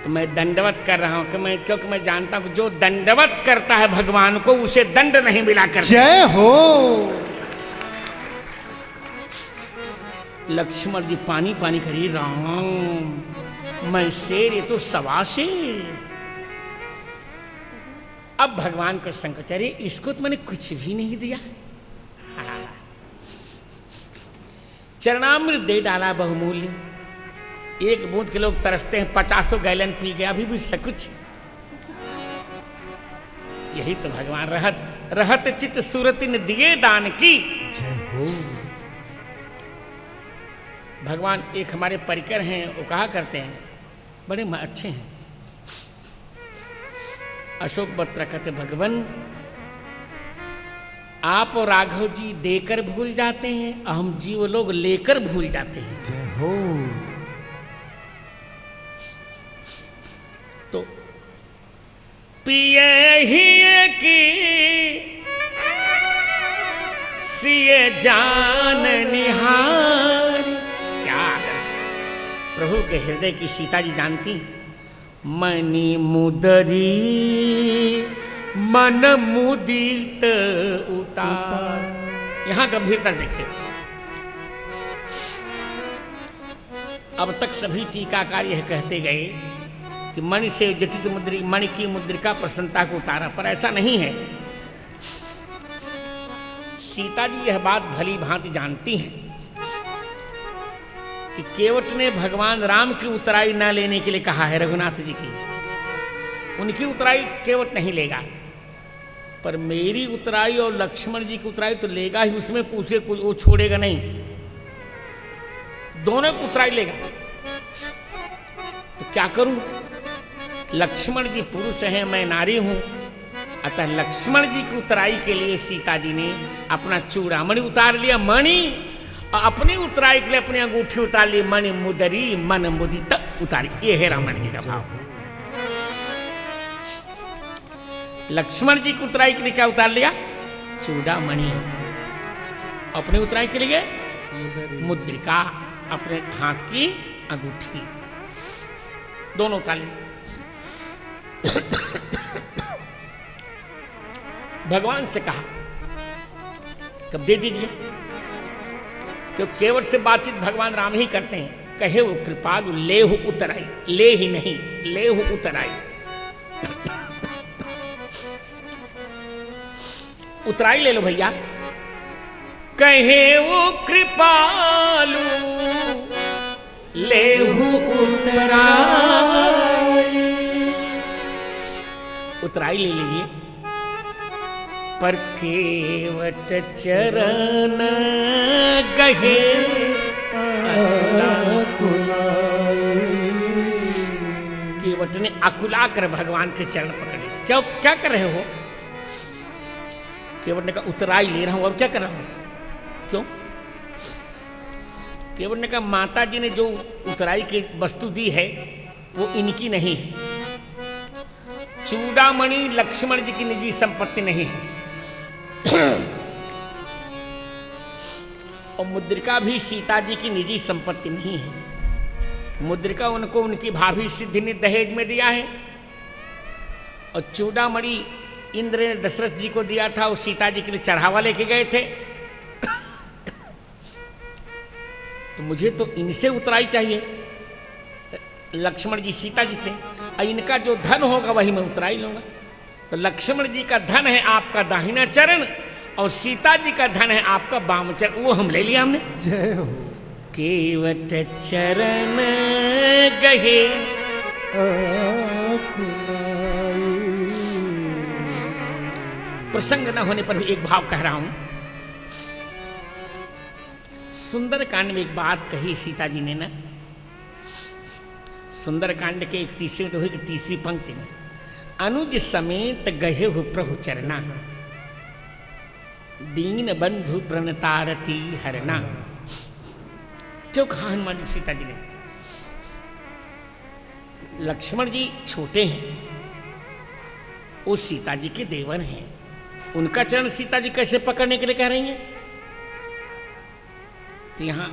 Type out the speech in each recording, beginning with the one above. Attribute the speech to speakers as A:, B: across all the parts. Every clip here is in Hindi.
A: तो मैं दंडवत कर रहा हूं क्योंकि मैं जानता हूं कि जो दंडवत करता है भगवान को उसे दंड नहीं मिला करता।
B: जय हो।
A: लक्ष्मण जी पानी पानी करी, राम मैं शेर, ये तो सवा शेर। अब भगवान को संकोच, अरे इसको तो मैंने कुछ भी नहीं दिया। चरणामृत दे डाला बहुमूल्य, एक बूंद के लोग तरसते हैं, 50 गैलन पी गया, अभी भी सकुच। यही तो भगवान रहत चित सूरति ने दिए दान की।
B: जय हो।
A: भगवान एक हमारे परिकर हैं, वो कहा करते हैं, बड़े अच्छे हैं। अशोक बत्रा कहते, भगवान आप और राघव जी देकर भूल जाते हैं, हम जीव लोग लेकर भूल जाते हैं।
B: जय हो।
A: तो पिए ही की सिए जान निहार। क्या प्रभु के हृदय की सीता जी जानती, मणि मुदरी मन मुदित उतार। यहां गंभीरता देखे। अब तक सभी टीकाकार यह कहते गए कि मणि से जटित मणि की मुद्रिका प्रसन्नता को उतारा, पर ऐसा नहीं है। सीता जी यह बात भली भांति जानती हैं कि केवट ने भगवान राम की उतराई न लेने के लिए कहा है, रघुनाथ जी की। उनकी उतराई केवट नहीं लेगा, पर मेरी उतराई और लक्ष्मण जी की उतराई तो लेगा ही, उसमें उसे वो छोड़ेगा नहीं, दोनों की उतराई लेगा। तो क्या करूं? लक्ष्मण जी पुरुष हैं, मैं नारी हूं, अतः लक्ष्मण जी की उतराई के लिए सीता जी ने अपना चूड़ामणि उतार लिया, मणि, और अपनी उतराई के लिए अपनी अंगूठी उतार ली, मणि मुदरी मन मुदित उतारी। ये है रामायण जी का भाव। लक्ष्मण जी की उतराई के लिए क्या उतार लिया? चूड़ामणि। अपनी उतराई के लिए मुद्रिका, अपने हाथ की अंगूठी, दोनों उतार ली। भगवान से कहा, कब दे दीजिए, क्योंकि केवट से बातचीत भगवान राम ही करते हैं। कहे वो कृपालु लेहु उतराई, ले ही नहीं लेहु उतराई। उतराई ले लो भैया। कहे वो कृपालु लेहु उतराई, उतराई ले लीजिए। पर केवट चरण गहे केवट ने अकुला कर भगवान के चरण पकड़े। क्या कर रहे हो? केवट ने कहा उतराई ले रहा हूं, और क्या कर रहा हूं? क्यों? केवट ने कहा माता जी ने जो उतराई की वस्तु दी है वो इनकी नहीं है। चूड़ामणि लक्ष्मण जी की निजी संपत्ति नहीं है, और मुद्रिका भी सीता जी की निजी संपत्ति नहीं है। मुद्रिका उनको उनकी भाभी सिद्धि ने दहेज में दिया है, और चूड़ामणि इंद्र ने दशरथ जी को दिया था, वो सीता जी के लिए चढ़ावा लेके गए थे। तो मुझे तो इनसे उतराई चाहिए, लक्ष्मण जी सीता जी से, और इनका जो धन होगा वही मैं उतराई लूंगा। तो लक्ष्मण जी का धन है आपका दाहिना चरण, और सीता जी का धन है आपका बाम चरण, वो हम ले लिया हमने।
B: जय हो।
A: केवट चरण गहे प्रसंग न होने पर भी एक भाव कह रहा हूं। सुंदर कांड में एक बात कही सीता जी ने ना, सुंदर कांड के 31वें दोहे की 3री पंक्ति में, अनुज समेत गहे हो प्रभु चरना, दीन बंधु प्रणतारती हरना। क्यों कहा हनुमान जी सीता जी ने? लक्ष्मण जी छोटे हैं, वो सीता जी के देवर हैं, उनका चरण सीता जी कैसे पकड़ने के लिए कह रही हैं? तो यहां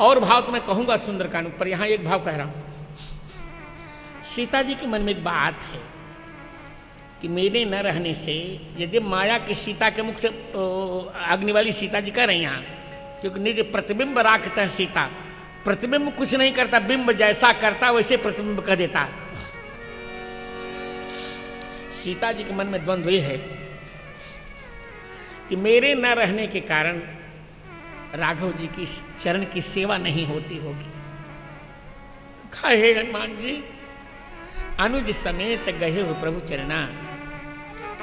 A: और भाव तो मैं कहूंगा सुंदरकांड पर, यहां एक भाव कह रहा हूं। सीता जी के मन में एक बात है कि मेरे न रहने से, यदि माया की सीता के मुख से अग्नि वाली सीता जी कह रही यहाँ, क्योंकि निज प्रतिबिंब राखता है सीता, प्रतिबिंब कुछ नहीं करता, बिंब जैसा करता वैसे प्रतिबिंब कह देता। सीता जी के मन में द्वंद्व ये है कि मेरे न रहने के कारण राघव जी की चरण की सेवा नहीं होती होगी। तो कहे हनुमान जी, अनुज समेत गए हो प्रभु चरना।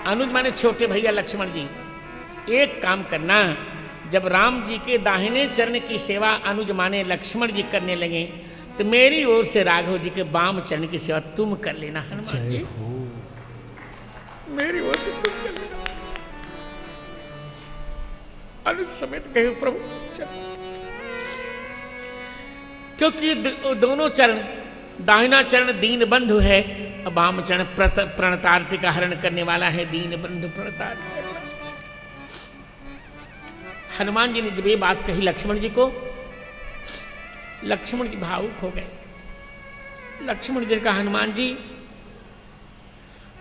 A: अनुज माने छोटे भैया लक्ष्मण जी, एक काम करना, जब राम जी के दाहिने चरण की सेवा अनुज माने लक्ष्मण जी करने लगे, तो मेरी ओर से राघव जी के बाम चरण की सेवा तुम कर लेना हनुमान जी, मेरी ओर से तुम कर लेना। अनुज समेत गए हो प्रभु चरण, क्योंकि दोनों चरण, दाहिना चरण दीन बंधु है, वाम चरण प्रणतार्थी का हरण करने वाला है, दीन बंधु प्रणतार्थी। हनुमान जी ने जब ये बात कही लक्ष्मण जी को, लक्ष्मण जी भावुक हो गए। लक्ष्मण जी ने कहा, हनुमान जी,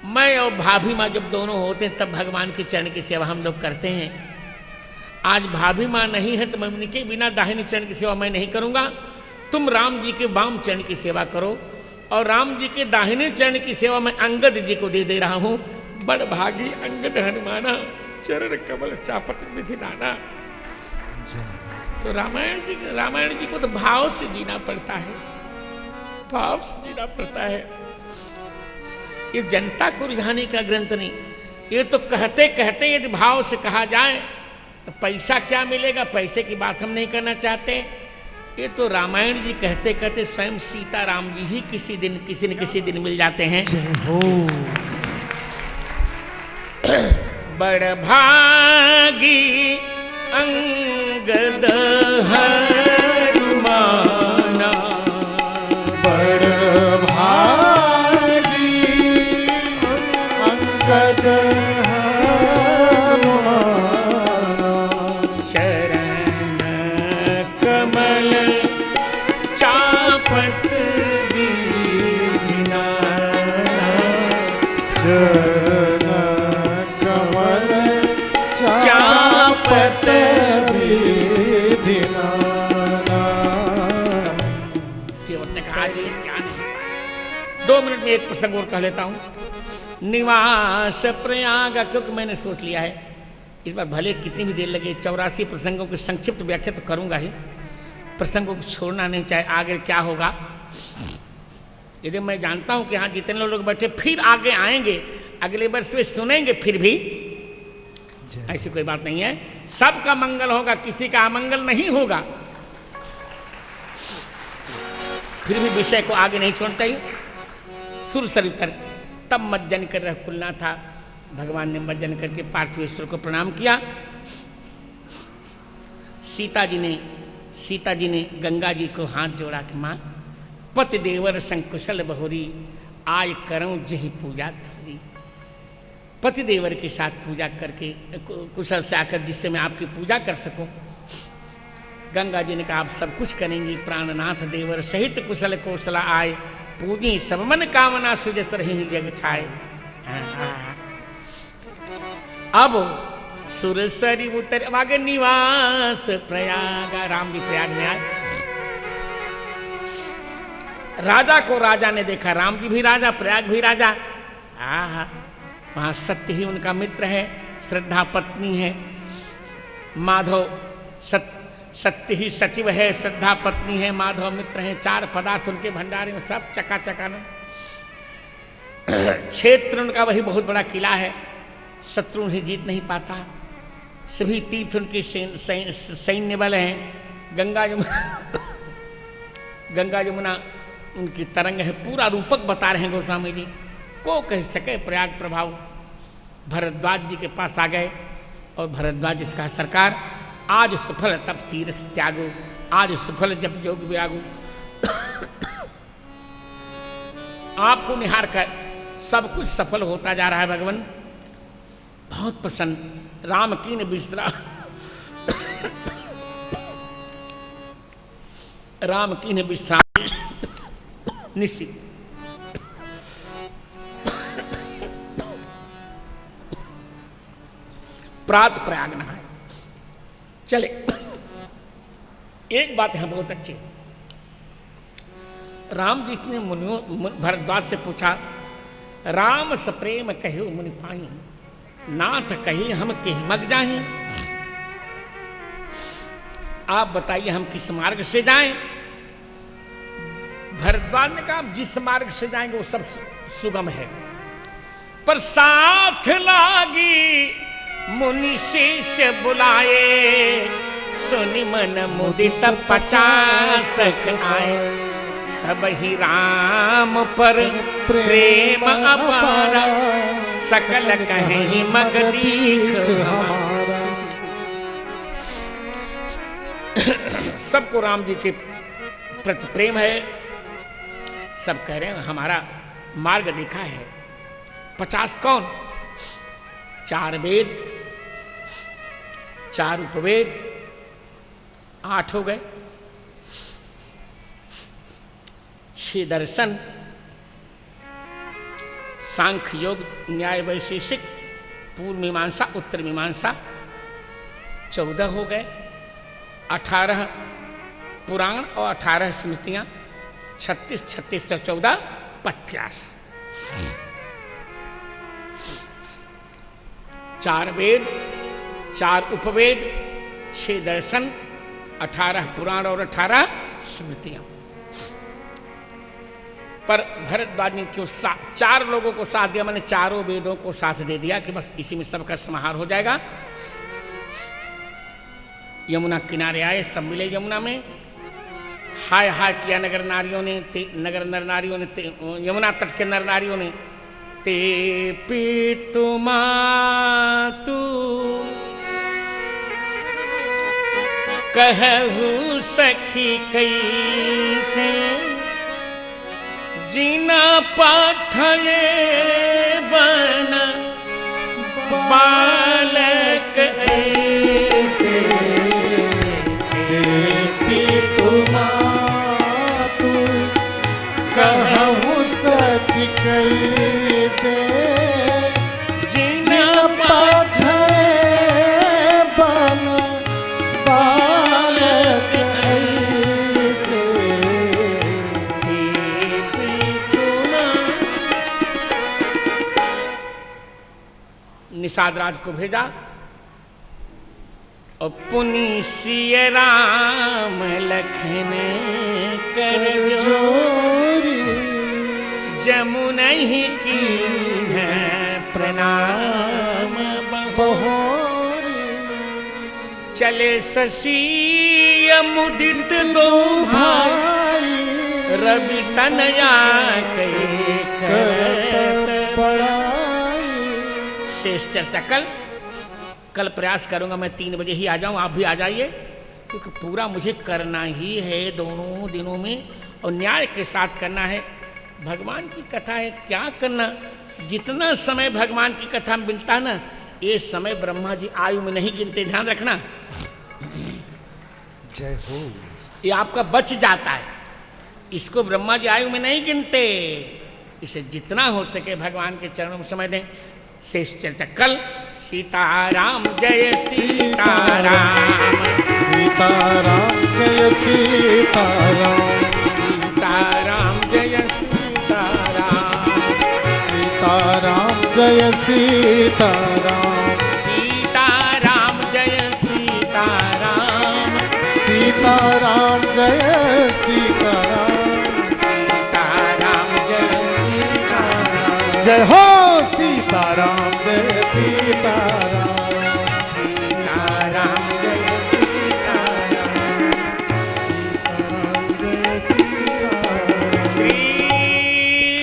A: मैं और भाभी माँ जब दोनों होते हैं तब भगवान के चरण की सेवा हम लोग करते हैं। आज भाभी माँ नहीं है तो मैं उनके बिना दाहिने चरण की सेवा मैं नहीं करूंगा। तुम राम जी के वाम चरण की सेवा करो, और राम जी के दाहिने चरण की सेवा मैं अंगद जी को दे रहा हूं। बड़ भागी अंगद हनुमाना, चरण कमल चापत विधि नाना। तो रामायण जी को तो भाव से जीना पड़ता है, भाव से जीना पड़ता है। ये जनता को रिझाने का ग्रंथ नहीं, ये तो कहते कहते यदि भाव से कहा जाए तो पैसा क्या मिलेगा, पैसे की बात हम नहीं करना चाहते। ये तो रामायण जी कहते कहते स्वयं सीता राम जी ही किसी न किसी दिन मिल जाते हैं। बड़ भागी अंगद हनुमाना,
B: बड़ भागी अंगद हनुमाना,
A: चरण कमल चापत विधि नाना,
B: चरण कमल चापत विधि नाना।
A: केवट ने कहा, ये क्या नहीं पाया। 2 मिनट में एक प्रसंग और कह लेता हूं। निवास प्रयाग, क्योंकि मैंने सोच लिया है इस बार भले कितनी भी देर लगे 84 प्रसंगों की संक्षिप्त व्याख्या तो करूंगा ही, प्रसंगों को छोड़ना नहीं, चाहे आगे क्या होगा। यदि मैं जानता हूं कि हाँ जितने लोग बैठे फिर आगे आएंगे, अगले वर्ष वे सुनेंगे, फिर भी ऐसी कोई बात नहीं है। सबका मंगल होगा, किसी का अमंगल नहीं होगा। फिर भी विषय को आगे नहीं छोड़ता ही। सुर सरितर तब मज्जन कर रह कुलना था। भगवान ने मज्जन करके पार्थिवेश्वर को प्रणाम किया। सीता जी ने गंगा जी को हाथ जोड़ा कि माँ, पति देवर संकुशल बहुरी, आय करऊं जही पूजा थोड़ी। पति देवर के साथ पूजा करके कुशल से आकर जिससे मैं आपकी पूजा कर सकूं। गंगा जी ने कहा, आप सब कुछ करेंगी, प्राणनाथ देवर सहित कुशल कौशला आए, पूजी सब मन कामना सुजस रही जग छाए। अब सुरसरी उतर, आगे निवास प्रयाग, राम जी प्रयाग में आए। राजा को राजा ने देखा, राम जी भी राजा, प्रयाग भी राजा। वहां सत्य ही उनका मित्र है, श्रद्धा पत्नी है, माधव सत्य ही सचिव है, श्रद्धा पत्नी है, माधव मित्र है। 4 पदार्थ उनके भंडारे में, सब चकाचकाना। क्षेत्र उनका वही बहुत बड़ा किला है, शत्रु उन्हें जीत नहीं पाता। सभी तीर्थ उनके सैन्य बल हैं। गंगा जमुना उनकी तरंग है। पूरा रूपक बता रहे हैं गोस्वामी जी, को कह सके प्रयाग प्रभाव। भरद्वाज जी के पास आ गए और भरद्वाज इसका सरकार, आज सुफल तप तीर्थ त्यागो, आज सुफल जप जोग विरागो। आपको निहार कर सब कुछ सफल होता जा रहा है भगवान, बहुत प्रसन्न। राम कीन विश्राम, राम कीन विश्राम निश्चित। प्रात प्रयाग नहाए। चले, एक बात है बहुत अच्छी। राम जी ने मुनियों भरद्वाज से पूछा, राम सप्रेम कहो मुनि पाई, नाथ कही हम कह मग जाही। आप बताइए हम किस मार्ग से जाएं? भरद्वाज ने कहा जिस मार्ग से जाएंगे वो सब सुगम है, पर साथ लागी मुनि शेष बुलाए, सुनि मन मुदित 50 आए, सब ही राम पर प्रेम अपारा, सकल कहीं मग दीख हमारा। सबको राम जी के प्रति प्रेम है, सब कह रहे हैं हमारा मार्ग देखा है। 50 कौन? 4 वेद, 4 उपवेद, 8 हो गए, 6 दर्शन, सांख्य योग न्याय वैशेषिक, पूर्व मीमांसा उत्तर मीमांसा, 14 हो गए, 18 पुराण और 18 स्मृतियां, 36 36 से 14 50। 4 वेद, 4 उपवेद, 6 दर्शन, 18 पुराण और 18 स्मृतियां। पर भरद्वाज ने क्यों 4 लोगों को साथ दिया? मैंने चारों वेदों को साथ दे दिया कि बस इसी में सबका समाहार हो जाएगा। यमुना किनारे आए, सब मिले यमुना में, हाय हाय किया नगर नारियों ने, नगर नर नारियों ने, यमुना तट के नर नारियों ने, ते पीतु मातु कहू सखी कैसे, जीना पाठये बन बालक ऐसे,
B: पीतु मातु कहूँ सखी कैसे,
A: जीना
B: पाठे बन बालक ऐसे।
A: निषाद राज को भेजा और पुनि सिय राम लखन कर
B: जोरी,
A: जमुना ही की है प्रणाम
B: बहोरी,
A: चले शशि मुदित 2 भाई, रवि तनया कहे करत
B: पढ़ाई।
A: शेष चर्चा कल प्रयास करूंगा मैं 3 बजे ही आ जाऊं, आप भी आ जाइए, क्योंकि पूरा मुझे करना ही है दोनों दिनों में, और न्याय के साथ करना है। भगवान की कथा है, क्या करना, जितना समय भगवान की कथा में मिलता है ना, ये समय ब्रह्मा जी आयु में नहीं गिनते, ध्यान रखना।
B: जय हो।
A: ये आपका बच जाता है, इसको ब्रह्मा जी आयु में नहीं गिनते, इसे जितना हो सके भगवान के चरणों में समय दें। शेष चर्चा कल। सीताराम जय सीताराम,
B: सीताराम जय सीताराम,
A: सीताराम जय सीताराम,
B: सीताराम जय सीताराम,
A: सीताराम जय सीताराम,
B: सीताराम जय सीताराम,
A: सीताराम जय सीताराम,
B: जय हो सीताराम जय सीताराम,
A: सीताराम जय सीताराम। श्री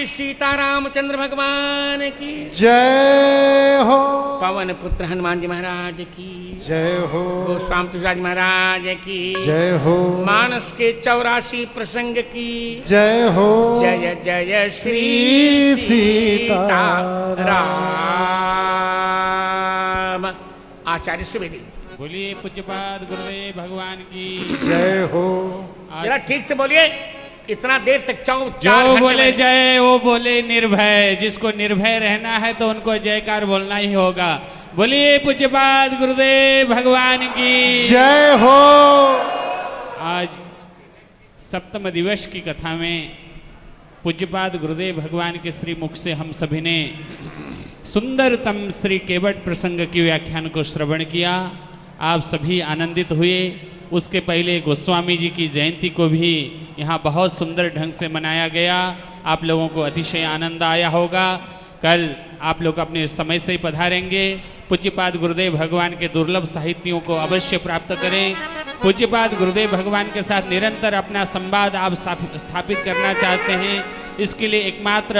A: सीतारामचंद्र भगवान की
B: जय हो।
A: पवन पुत्र हनुमान जी महाराज की
B: जय हो।
A: गोस्वामी तुलसीदास महाराज की
B: जय हो। मानस
A: के 84 प्रसंग की
B: जय हो।
A: जय जय श्री सीताराम। आचार्य सुवेदी।
C: बोलिए पूज्यपाद गुरुदेव भगवान की
B: जय हो।
A: जरा ठीक से बोलिए, इतना देर तक
C: जो बोले जय वो बोले निर्भय। जिसको निर्भय रहना है तो उनको जयकार बोलना ही होगा। बोलिए पूज्यपाद गुरुदेव भगवान की
B: जय हो।
C: आज सप्तम दिवस की कथा में पूज्यपाद गुरुदेव भगवान के श्री मुख से हम सभी ने सुंदरतम श्री केवट प्रसंग की व्याख्यान को श्रवण किया। आप सभी आनंदित हुए। उसके पहले गोस्वामी जी की जयंती को भी यहाँ बहुत सुंदर ढंग से मनाया गया। आप लोगों को अतिशय आनंद आया होगा। कल आप लोग अपने समय से ही पधारेंगे। पूज्यपाद गुरुदेव भगवान के दुर्लभ साहित्यों को अवश्य प्राप्त करें। पूज्यपाद गुरुदेव भगवान के साथ निरंतर अपना संवाद आप स्थापित करना चाहते हैं, इसके लिए एकमात्र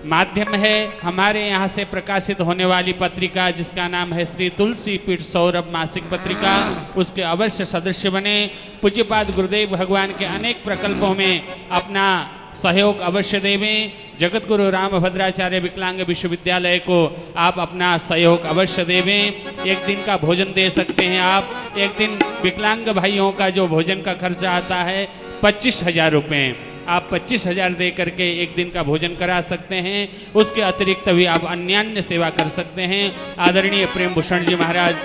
C: माध्यम है हमारे यहाँ से प्रकाशित होने वाली पत्रिका, जिसका नाम है श्री तुलसी पीठ सौरभ मासिक पत्रिका। उसके अवश्य सदस्य बने। पूज्यपाद गुरुदेव भगवान के अनेक प्रकल्पों में अपना सहयोग अवश्य देवें। जगत गुरु रामभद्राचार्य विकलांग विश्वविद्यालय को आप अपना सहयोग अवश्य देवें। एक दिन का भोजन दे सकते हैं आप। एक दिन विकलांग भाइयों का जो भोजन का खर्चा आता है 25,000 रुपये, आप 25,000 दे करके एक दिन का भोजन करा सकते हैं। उसके अतिरिक्त भी आप अन्यान्य सेवा कर सकते हैं। आदरणीय प्रेम भूषण जी महाराज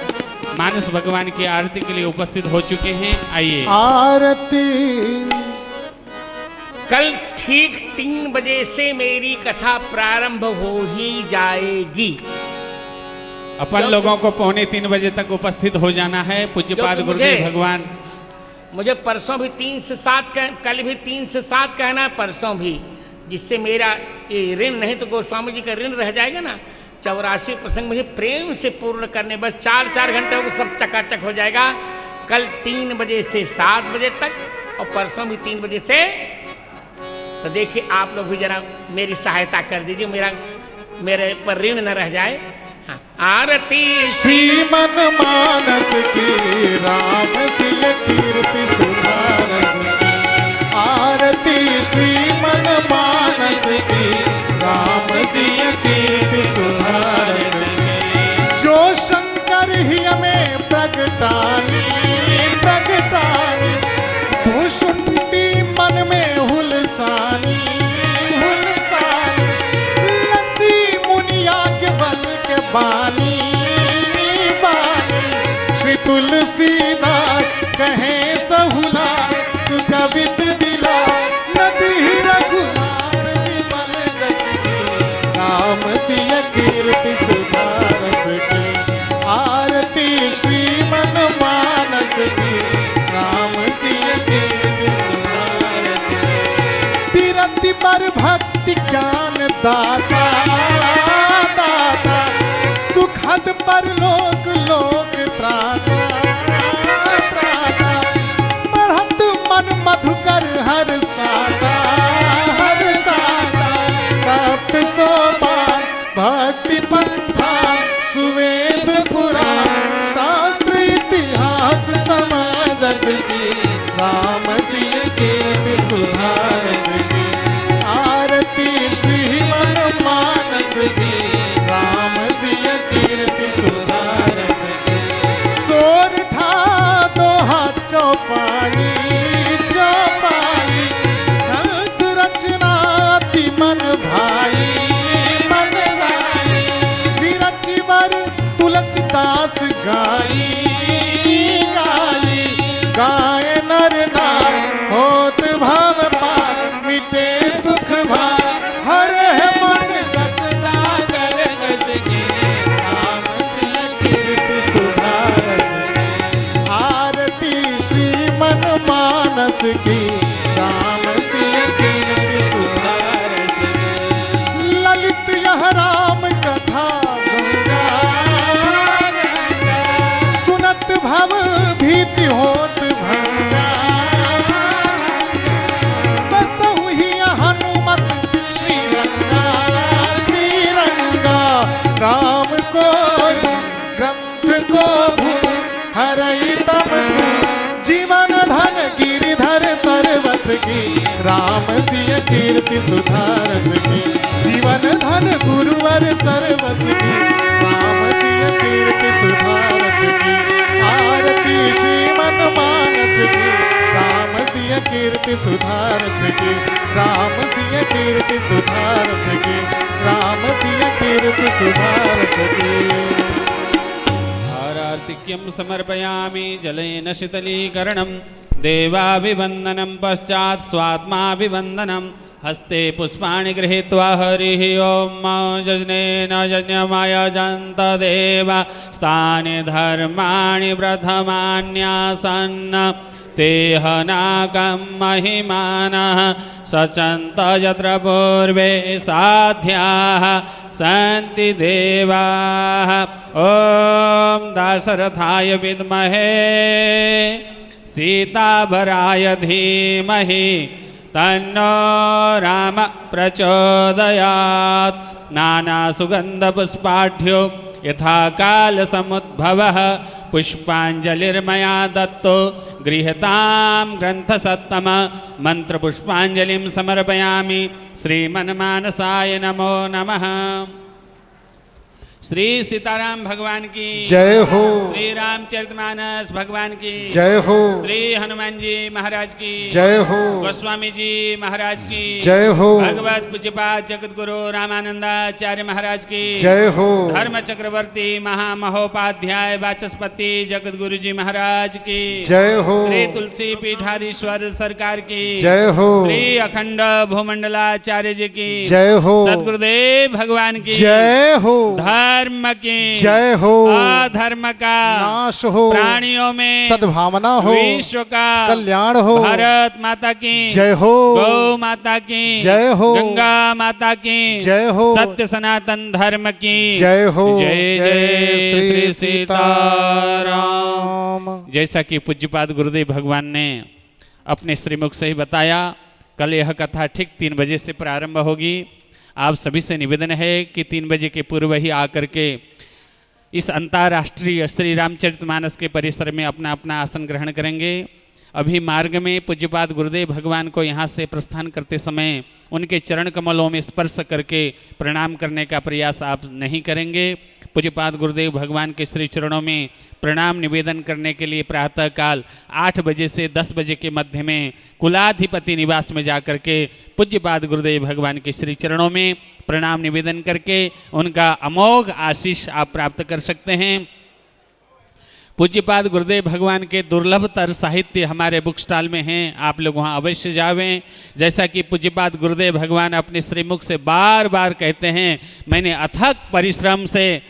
C: मानस भगवान की आरती के लिए उपस्थित हो चुके हैं। आइए
B: आरती।
A: कल ठीक 3 बजे से मेरी कथा प्रारंभ हो ही जाएगी।
C: अपन लोगों को 2:45 बजे तक उपस्थित हो जाना है। पूज्यपाद गुरुदेव भगवान
A: मुझे परसों भी 3 से 7 कल भी 3 से 7 कहना है, परसों भी, जिससे मेरा ये ऋण नहीं तो गोस्वामी जी का ऋण रह जाएगा ना। 84 प्रसंग मुझे प्रेम से पूर्ण करने, बस 4 घंटे हो सब चकाचक हो जाएगा। कल 3 बजे से 7 बजे तक और परसों भी 3 बजे से। तो देखिए आप लोग भी जरा मेरी सहायता कर दीजिए, मेरे पर ऋण न रह जाए। हाँ। आरती
B: श्रीमन मानस की राम सिय कीर्ति सुधारस की। आरती श्रीमन मानस की राम सिय कीर्ति सुधारस की। जो शंकर ही हमें प्रगटानी भूषुंडी मन में हुलसानी लसी मुनिया के बल के बानी श्री तुलसीदास कहे सहुला सुकवित दिला नदी रघुनाथ विमल जस की। राम सिय कीर्ति सुधारस की। आरती श्रीमन मानस की राम सिय कीर्ति सुधारस की। तिरति पर भक्ति ज्ञान दाता सुखद पर लोक त्राता बढ़त मन मधुकर हर साता सप्त सोपान भक्ति पंथा सुवेद पुराण शास्त्र इतिहास समझस की। राम सिय कीर्ति सुधारस की। आरती श्रीमन मानस की राम सिय कीर्ति सुधारस की। सोरठा दोहा चौपाई छंद रचना मन भाई विरचिवर तुलसीदास गाई गाय नर नार होत भव पार मिटे दुख भार हर है मन गतदागर कस की। राम सिय कीर्ति सुधारस की। आरती श्रीमन मानस की राम सिय कीर्ति सुधारस की। ललित यह राम कथा सुनत भव भीति होत भंगा बसहु ही हनुमत श्रीरंगा राम को ग्रंथ को हरई तम जीवन धन गिरिधर सर्वस की। राम सिय कीर्ति सुधारस की। जीवन धन गुरुवर सर्वस की। राम सिय कीर्ति सुधारस की। आरती श्रीमन मानस की राम कीर्ति सुधार सके, राम सिंह कीर्ति सुधार सके, राम सिय कीर्ति सुधार सके।
C: आर्तिक्यं समर्पयामि जलेन शीतलीकरणं देवाभिवन्दनं पश्चात् स्वात्माभिवन्दनं हस्ते पुष्पाणि गृहीत्वा हरिः ओम यज्ञेन यज्ञमयजन्त देवा स्थाने धर्माणि प्रथमान्यासन् तेह नागं महिमानः सचन्त यत्र पूर्वे साध्याः सन्ति देवाः। ॐ दाशरथाय विद्महे सीताभराय धीमहि तन्नो राम प्रचोदयात्। नानासुगन्धपुष्पाढ्यो यथा कालसमुद्भवः पुष्पाञ्जलिर्मया दत्तो गृह्यतां ग्रन्थसत्तम मन्त्रपुष्पाञ्जलिं समर्पयामि। श्रीमन्मानसाय नमो नमः। श्री सीताराम भगवान की
B: जय हो।
C: श्री रामचरितमानस भगवान की
B: जय हो।
C: श्री हनुमान जी महाराज की
B: जय हो।
C: गोस्वामी जी महाराज की
B: जय हो।
C: भगवत पूज्यपाद जगत गुरु रामानंदाचार्य महाराज की
B: जय हो।
C: धर्म चक्रवर्ती महामहोपाध्याय वाचस्पति जगत गुरु जी महाराज की
B: जय हो।
C: श्री तुलसी पीठाधीश्वर सरकार की
B: जय हो।
C: श्री अखंड भूमंडलाचार्य जी की
B: जय हो।
C: सदगुरुदेव भगवान की
B: जय हो।
C: धर्म की
B: जय हो।
C: अधर्म का
B: नाश हो।
C: प्राणियों में
B: सद्भावना हो।
C: विश्व का
B: कल्याण हो।
C: भारत माता की
B: जय हो।
C: गौ माता की
B: जय हो।
C: गंगा माता की
B: जय हो।
C: सत्य सनातन धर्म की
B: जय हो।
C: जय जय श्री सीताराम। जैसा कि पूज्यपाद गुरुदेव भगवान ने अपने श्रीमुख से ही बताया, कल यह कथा ठीक 3 बजे से प्रारंभ होगी। आप सभी से निवेदन है कि 3 बजे के पूर्व ही आकर के इस अंतर्राष्ट्रीय श्री रामचरितमानस के परिसर में अपना अपना आसन ग्रहण करेंगे। अभी मार्ग में पूज्यपाद गुरुदेव भगवान को यहाँ से प्रस्थान करते समय उनके चरण कमलों में स्पर्श करके प्रणाम करने का प्रयास आप नहीं करेंगे। पूज्यपाद गुरुदेव भगवान के श्री चरणों में प्रणाम निवेदन करने के लिए प्रातःकाल 8 बजे से 10 बजे के मध्य में कुलाधिपति निवास में जाकर के पूज्यपाद गुरुदेव भगवान के श्री चरणों में प्रणाम निवेदन करके उनका अमोघ आशीष आप प्राप्त कर सकते हैं। पूज्यपाद गुरुदेव भगवान के दुर्लभतर साहित्य हमारे बुक स्टॉल में हैं, आप लोग वहाँ अवश्य जावें। जैसा कि पूज्यपाद गुरुदेव भगवान अपने श्रीमुख से बार बार कहते हैं, मैंने अथक परिश्रम से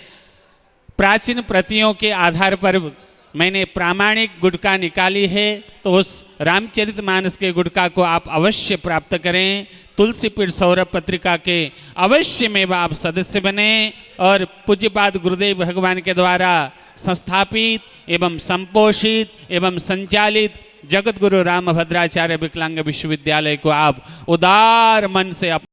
C: प्राचीन प्रतियों के आधार पर मैंने प्रामाणिक गुटका निकाली है, तो उस रामचरितमानस के गुटका को आप अवश्य प्राप्त करें। तुलसीपीठ सौरभ पत्रिका के अवश्य में आप सदस्य बने और पूज्यपाद गुरुदेव भगवान के द्वारा संस्थापित एवं संपोषित एवं संचालित जगत गुरु रामभद्राचार्य विकलांग विश्वविद्यालय को आप उदार मन से